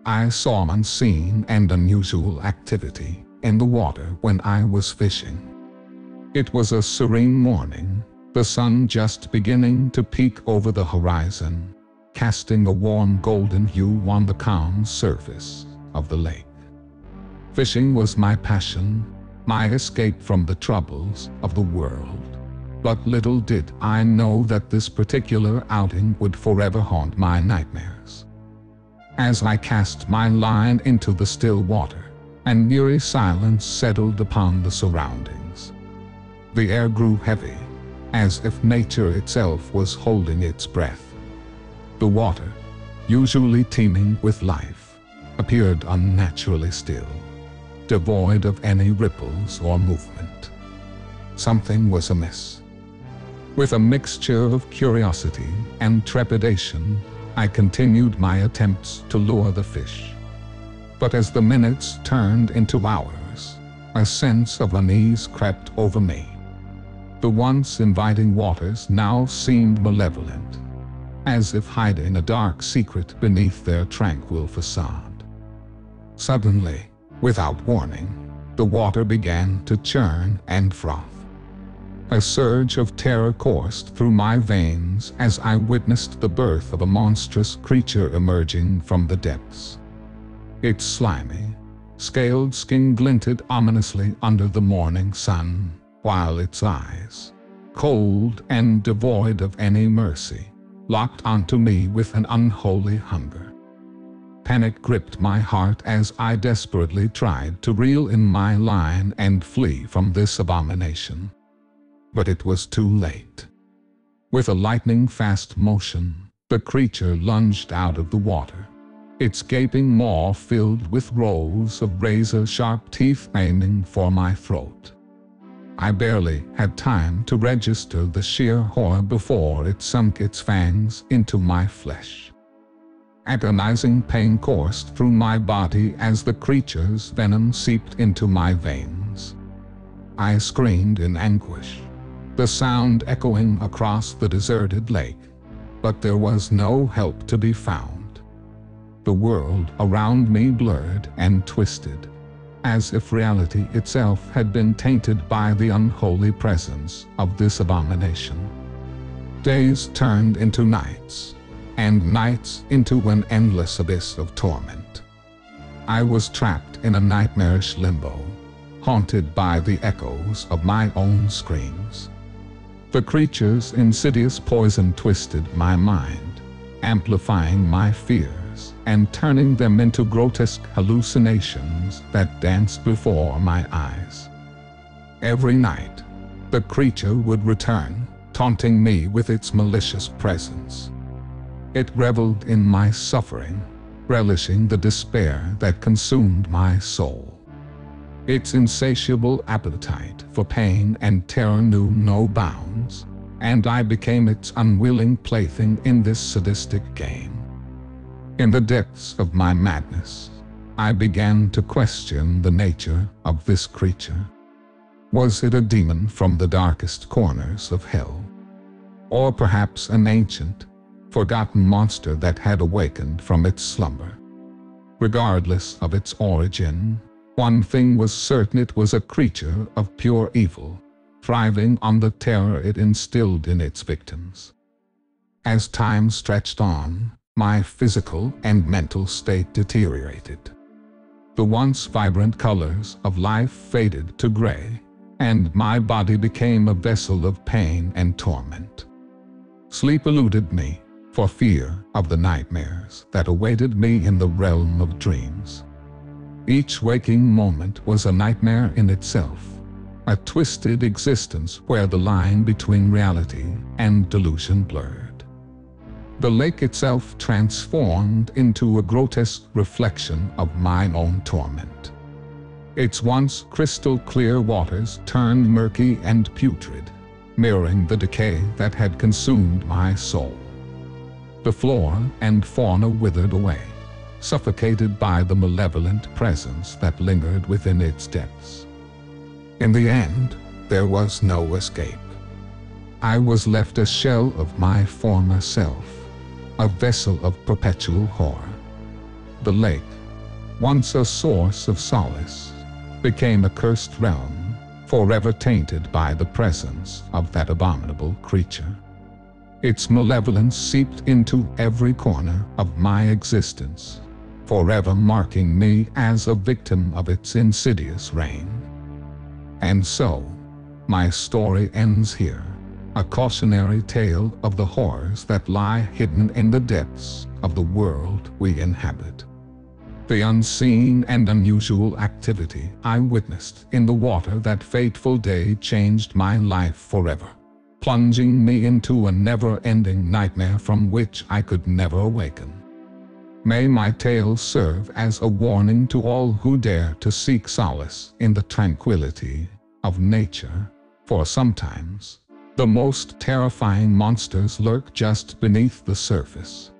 I saw unseen and unusual activity in the water when I was fishing. It was a serene morning, the sun just beginning to peek over the horizon, casting a warm golden hue on the calm surface of the lake. Fishing was my passion, my escape from the troubles of the world. But little did I know that this particular outing would forever haunt my nightmares. As I cast my line into the still water, an eerie silence settled upon the surroundings. The air grew heavy, as if nature itself was holding its breath. The water, usually teeming with life, appeared unnaturally still, devoid of any ripples or movement. Something was amiss. With a mixture of curiosity and trepidation, I continued my attempts to lure the fish. But as the minutes turned into hours, a sense of unease crept over me. The once inviting waters now seemed malevolent, as if hiding a dark secret beneath their tranquil facade. Suddenly, without warning, the water began to churn and froth. A surge of terror coursed through my veins as I witnessed the birth of a monstrous creature emerging from the depths. Its slimy, scaled skin glinted ominously under the morning sun, while its eyes, cold and devoid of any mercy, locked onto me with an unholy hunger. Panic gripped my heart as I desperately tried to reel in my line and flee from this abomination. But it was too late. With a lightning-fast motion, the creature lunged out of the water, its gaping maw filled with rows of razor-sharp teeth aiming for my throat. I barely had time to register the sheer horror before it sunk its fangs into my flesh. Agonizing pain coursed through my body as the creature's venom seeped into my veins. I screamed in anguish, the sound echoing across the deserted lake, but there was no help to be found. The world around me blurred and twisted, as if reality itself had been tainted by the unholy presence of this abomination. Days turned into nights, and nights into an endless abyss of torment. I was trapped in a nightmarish limbo, haunted by the echoes of my own screams. The creature's insidious poison twisted my mind, amplifying my fears and turning them into grotesque hallucinations that danced before my eyes. Every night, the creature would return, taunting me with its malicious presence. It reveled in my suffering, relishing the despair that consumed my soul. Its insatiable appetite for pain and terror knew no bounds, and I became its unwilling plaything in this sadistic game. In the depths of my madness, I began to question the nature of this creature. Was it a demon from the darkest corners of hell? Or perhaps an ancient, forgotten monster that had awakened from its slumber? Regardless of its origin, one thing was certain: it was a creature of pure evil, thriving on the terror it instilled in its victims. As time stretched on, my physical and mental state deteriorated. The once vibrant colors of life faded to gray, and my body became a vessel of pain and torment. Sleep eluded me, for fear of the nightmares that awaited me in the realm of dreams. Each waking moment was a nightmare in itself, a twisted existence where the line between reality and delusion blurred. The lake itself transformed into a grotesque reflection of my own torment. Its once crystal-clear waters turned murky and putrid, mirroring the decay that had consumed my soul. The flora and fauna withered away, suffocated by the malevolent presence that lingered within its depths. In the end, there was no escape. I was left a shell of my former self, a vessel of perpetual horror. the lake, once a source of solace, became a cursed realm, forever tainted by the presence of that abominable creature. Its malevolence seeped into every corner of my existence, forever marking me as a victim of its insidious reign. And so, my story ends here, a cautionary tale of the horrors that lie hidden in the depths of the world we inhabit. The unseen and unusual activity I witnessed in the water that fateful day changed my life forever, plunging me into a never-ending nightmare from which I could never awaken. May my tale serve as a warning to all who dare to seek solace in the tranquility of nature, for sometimes the most terrifying monsters lurk just beneath the surface.